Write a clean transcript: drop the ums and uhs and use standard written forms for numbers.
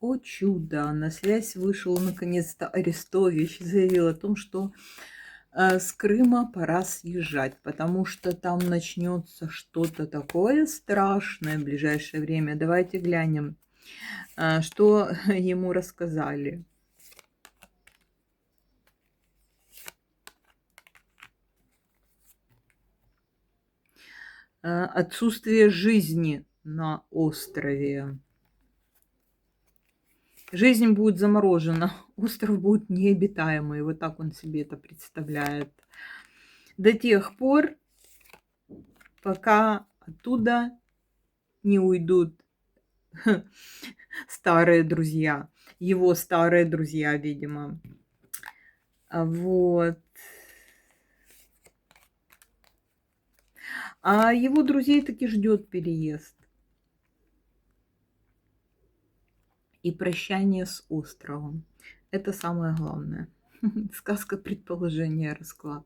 О чудо! На связь вышел наконец-то Арестович и заявил о том, что с Крыма пора съезжать, потому что там начнется что-то такое страшное в ближайшее время. Давайте глянем, что ему рассказали. Отсутствие жизни на острове. Жизнь будет заморожена, остров будет необитаемый. Вот так он себе это представляет. До тех пор, пока оттуда не уйдут старые друзья. Его старые друзья, видимо. Вот. А его друзей таки ждет переезд. И прощание с островом. Это самое главное. Сказка, предположение, расклад.